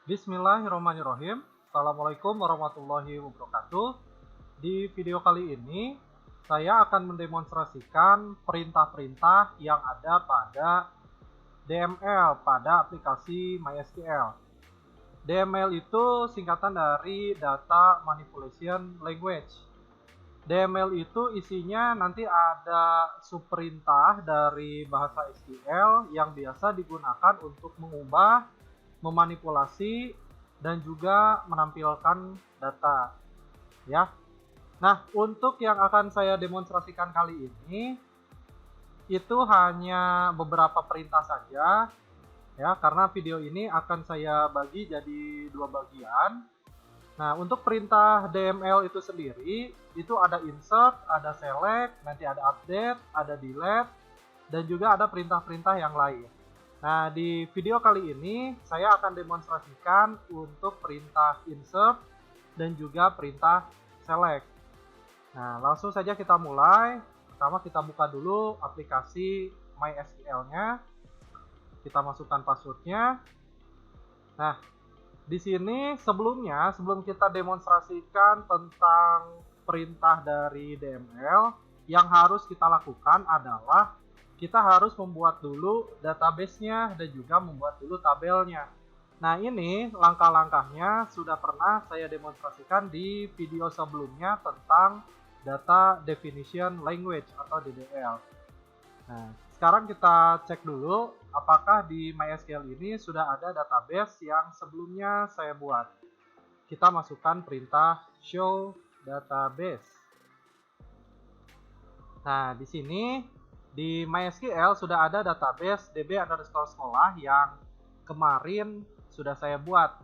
Bismillahirrahmanirrahim. Assalamualaikum warahmatullahi wabarakatuh. Di video kali ini, saya akan mendemonstrasikan perintah-perintah yang ada pada DML, pada aplikasi MySQL. DML itu singkatan dari Data Manipulation Language. DML itu isinya nanti ada subperintah dari bahasa SQL yang biasa digunakan untuk mengubah, memanipulasi, dan juga menampilkan data, ya. Nah, untuk yang akan saya demonstrasikan kali ini itu hanya beberapa perintah saja, ya, karena video ini akan saya bagi jadi dua bagian. Nah, untuk perintah DML itu sendiri, itu ada insert, ada select, nanti ada update, ada delete, dan juga ada perintah-perintah yang lain. Nah, di video kali ini saya akan demonstrasikan untuk perintah insert dan juga perintah select. Nah, langsung saja kita mulai. Pertama kita buka dulu aplikasi MySQL-nya. Kita masukkan passwordnya. Nah, di sini sebelum kita demonstrasikan tentang perintah dari DML, yang harus kita lakukan adalah kita harus membuat dulu database-nya dan juga membuat dulu tabelnya. Nah, ini langkah-langkahnya sudah pernah saya demonstrasikan di video sebelumnya tentang Data Definition Language atau DDL. Nah, sekarang kita cek dulu apakah di MySQL ini sudah ada database yang sebelumnya saya buat. Kita masukkan perintah show database. Nah, di sini di MySQL sudah ada database db_sekolah yang kemarin sudah saya buat.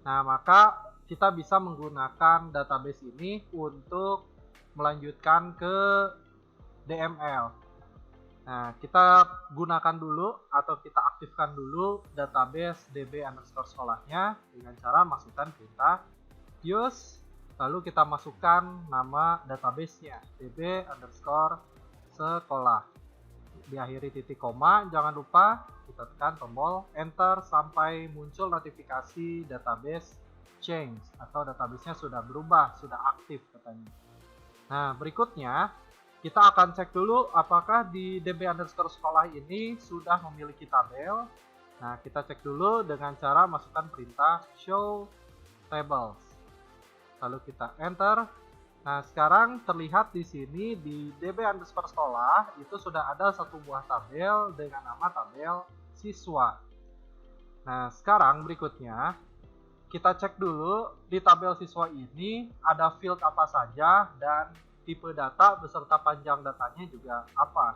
Nah, maka kita bisa menggunakan database ini untuk melanjutkan ke DML. Nah, kita gunakan dulu atau kita aktifkan dulu database db_sekolahnya dengan cara masukkan perintah use, lalu kita masukkan nama database-nya db_sekolah. Diakhiri titik koma, jangan lupa kita tekan tombol enter sampai muncul notifikasi database change atau database-nya sudah berubah, sudah aktif katanya. Nah, berikutnya kita akan cek dulu apakah di db_sekolah ini sudah memiliki tabel. Nah, kita cek dulu dengan cara masukkan perintah show tables. Lalu kita enter. Nah, sekarang terlihat di sini di db_sekolah itu sudah ada satu buah tabel dengan nama tabel siswa. Nah, sekarang berikutnya kita cek dulu di tabel siswa ini ada field apa saja dan tipe data beserta panjang datanya juga apa.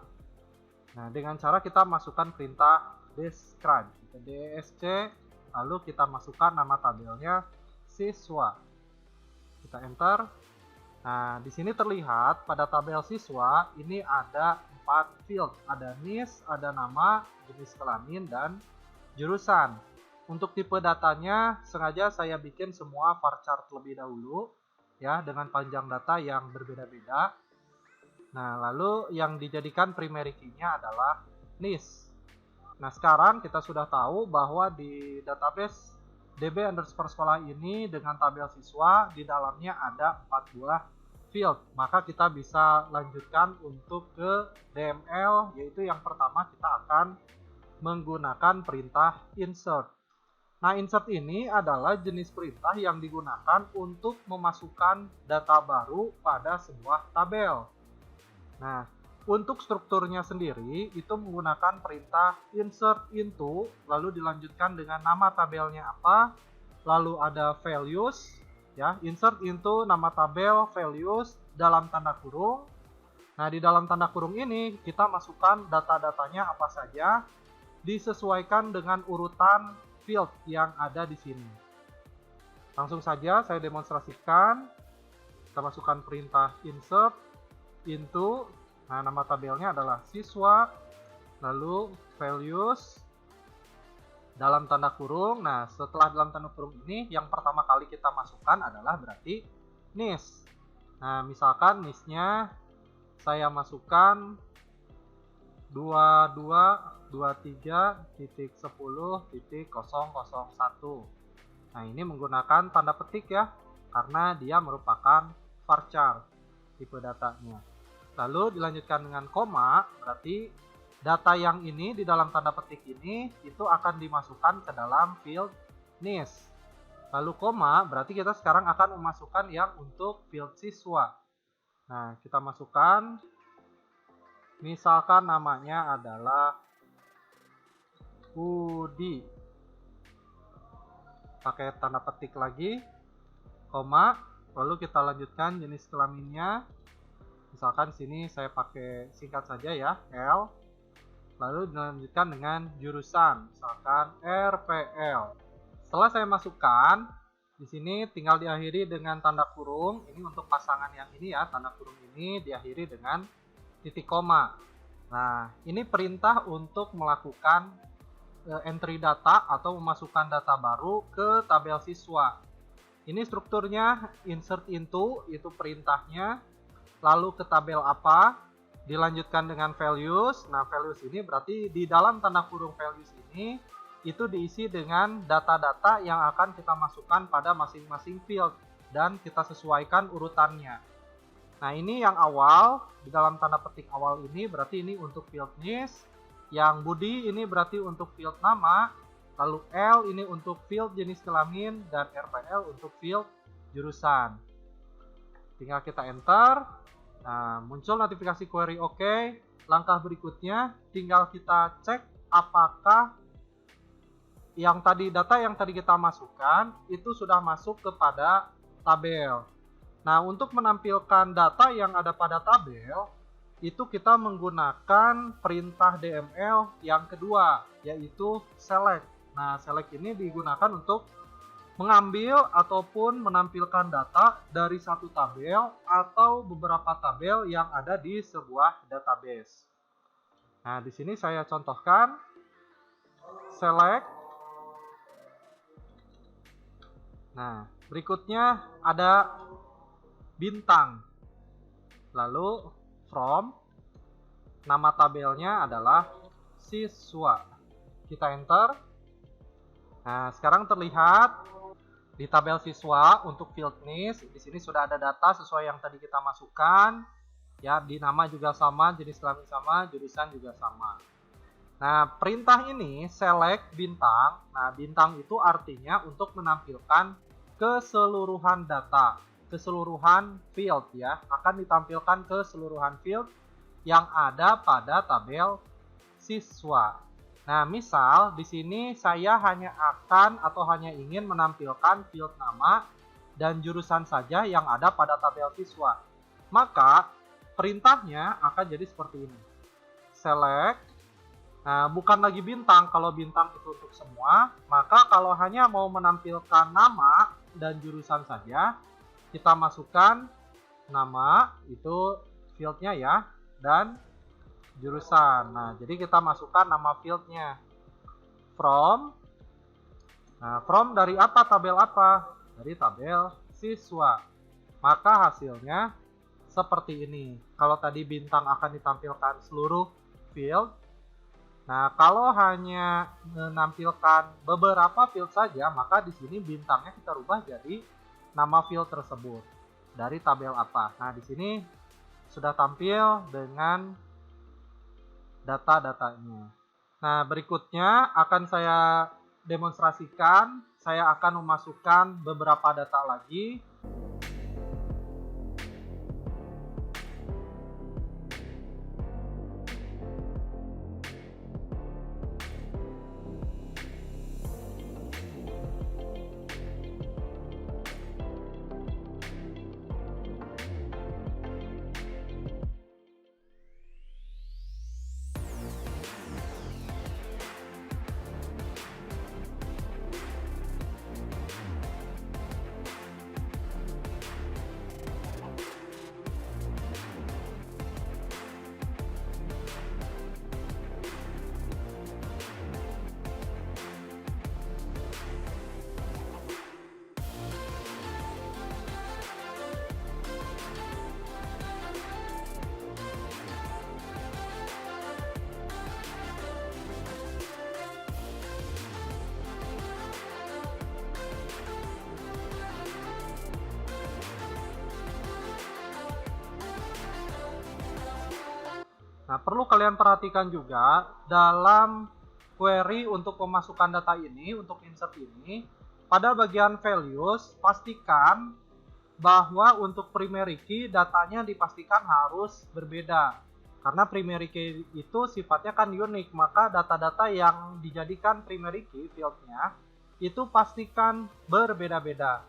Nah, dengan cara kita masukkan perintah describe, DSC, lalu kita masukkan nama tabelnya siswa. Kita enter. Nah, di sini terlihat pada tabel siswa ini ada 4 field, ada NIS, ada nama, jenis kelamin, dan jurusan. Untuk tipe datanya sengaja saya bikin semua varchar terlebih dahulu, ya, dengan panjang data yang berbeda-beda. Nah, lalu yang dijadikan primary key-nya adalah NIS. Nah, sekarang kita sudah tahu bahwa di database db_sekolah ini dengan tabel siswa di dalamnya ada 4 buah field. Maka kita bisa lanjutkan untuk ke DML, yaitu yang pertama kita akan menggunakan perintah insert. Nah, insert ini adalah jenis perintah yang digunakan untuk memasukkan data baru pada sebuah tabel. Nah, untuk strukturnya sendiri itu menggunakan perintah insert into, lalu dilanjutkan dengan nama tabelnya apa, lalu ada values, ya, insert into nama tabel values dalam tanda kurung. Nah, di dalam tanda kurung ini kita masukkan data-datanya apa saja, disesuaikan dengan urutan field yang ada di sini. Langsung saja saya demonstrasikan. Kita masukkan perintah insert into. Nah, nama tabelnya adalah siswa, lalu values dalam tanda kurung. Nah, setelah dalam tanda kurung ini yang pertama kali kita masukkan adalah berarti NIS. Nah, misalkan NIS-nya saya masukkan 2223.10.001. Nah, ini menggunakan tanda petik ya, karena dia merupakan varchar tipe datanya. Lalu dilanjutkan dengan koma, berarti data yang ini di dalam tanda petik ini itu akan dimasukkan ke dalam field NIS. Lalu koma, berarti kita sekarang akan memasukkan yang untuk field siswa. Nah, kita masukkan, misalkan namanya adalah Budi. Pakai tanda petik lagi, koma, lalu kita lanjutkan jenis kelaminnya. Misalkan sini saya pakai singkat saja ya, L. Lalu dilanjutkan dengan jurusan, misalkan RPL. Setelah saya masukkan, di sini tinggal diakhiri dengan tanda kurung. Ini untuk pasangan yang ini ya, tanda kurung ini diakhiri dengan titik koma. Nah, ini perintah untuk melakukan entry data atau memasukkan data baru ke tabel siswa. Ini strukturnya insert into, itu perintahnya. Lalu ke tabel apa? Dilanjutkan dengan values. Nah, values ini berarti di dalam tanda kurung values ini itu diisi dengan data-data yang akan kita masukkan pada masing-masing field dan kita sesuaikan urutannya. Nah, ini yang awal, di dalam tanda petik awal ini berarti ini untuk field NIS. Yang Budi ini berarti untuk field nama, lalu L ini untuk field jenis kelamin, dan RPL untuk field jurusan. Tinggal kita enter. Nah, muncul notifikasi query OK. Langkah berikutnya tinggal kita cek apakah data yang tadi kita masukkan itu sudah masuk kepada tabel. Nah, untuk menampilkan data yang ada pada tabel, itu kita menggunakan perintah DML yang kedua, yaitu select. Nah, select ini digunakan untuk mengambil ataupun menampilkan data dari satu tabel atau beberapa tabel yang ada di sebuah database. Nah, di sini saya contohkan select. Nah, berikutnya ada bintang. Lalu from, nama tabelnya adalah siswa. Kita enter. Nah, sekarang terlihat di tabel siswa untuk field NIS, di sini sudah ada data sesuai yang tadi kita masukkan. Ya, di nama juga sama, jenis kelamin sama, jurusan juga sama. Nah, perintah ini select bintang. Nah, bintang itu artinya untuk menampilkan keseluruhan data. Keseluruhan field ya, akan ditampilkan keseluruhan field yang ada pada tabel siswa. Nah, misal di sini saya hanya ingin menampilkan field nama dan jurusan saja yang ada pada tabel siswa. Maka perintahnya akan jadi seperti ini. Select. Nah, bukan lagi bintang, kalau bintang itu untuk semua. Maka kalau hanya mau menampilkan nama dan jurusan saja, kita masukkan nama, itu fieldnya ya, dan jurusan. Nah, jadi kita masukkan nama fieldnya. From. Nah, from dari apa? Tabel apa? Dari tabel siswa. Maka hasilnya seperti ini. Kalau tadi bintang akan ditampilkan seluruh field. Nah, kalau hanya menampilkan beberapa field saja, maka di sini bintangnya kita rubah jadi nama field tersebut dari tabel apa. Nah, di sini sudah tampil dengan data-datanya. Nah, berikutnya akan saya demonstrasikan. Saya akan memasukkan beberapa data lagi. perlu kalian perhatikan juga dalam query untuk memasukkan data ini, untuk insert ini, pada bagian values, pastikan bahwa untuk primary key datanya dipastikan harus berbeda. Karena primary key itu sifatnya kan unik, maka data-data yang dijadikan primary key fieldnya itu pastikan berbeda-beda.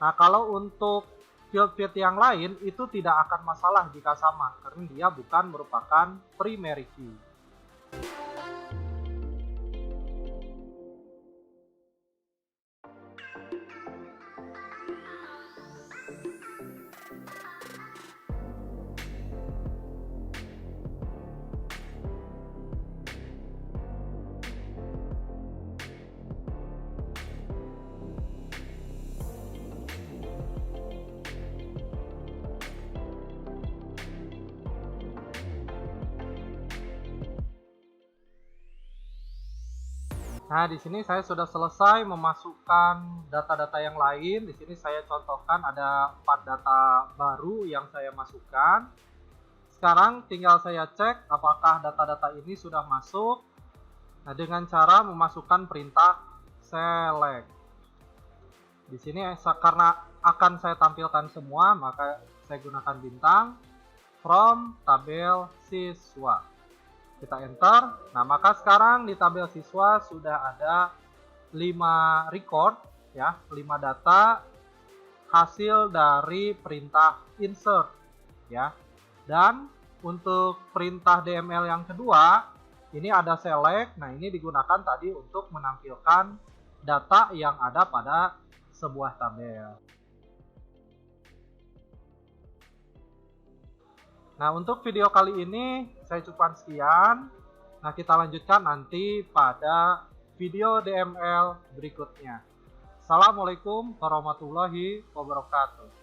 Nah, kalau untuk field-field yang lain itu tidak akan masalah jika sama, karena dia bukan merupakan primary key. Nah, di sini saya sudah selesai memasukkan data-data yang lain. Di sini saya contohkan ada 4 data baru yang saya masukkan. Sekarang tinggal saya cek apakah data-data ini sudah masuk. Nah, dengan cara memasukkan perintah select. Di sini karena akan saya tampilkan semua, maka saya gunakan bintang from tabel siswa. Kita enter. Nah, maka sekarang di tabel siswa sudah ada 5 record ya, 5 data hasil dari perintah insert ya. Dan untuk perintah DML yang kedua, ini ada select. Nah, ini digunakan tadi untuk menampilkan data yang ada pada sebuah tabel. Nah, untuk video kali ini saya cukupkan sekian. Nah, kita lanjutkan nanti pada video DML berikutnya. Assalamualaikum warahmatullahi wabarakatuh.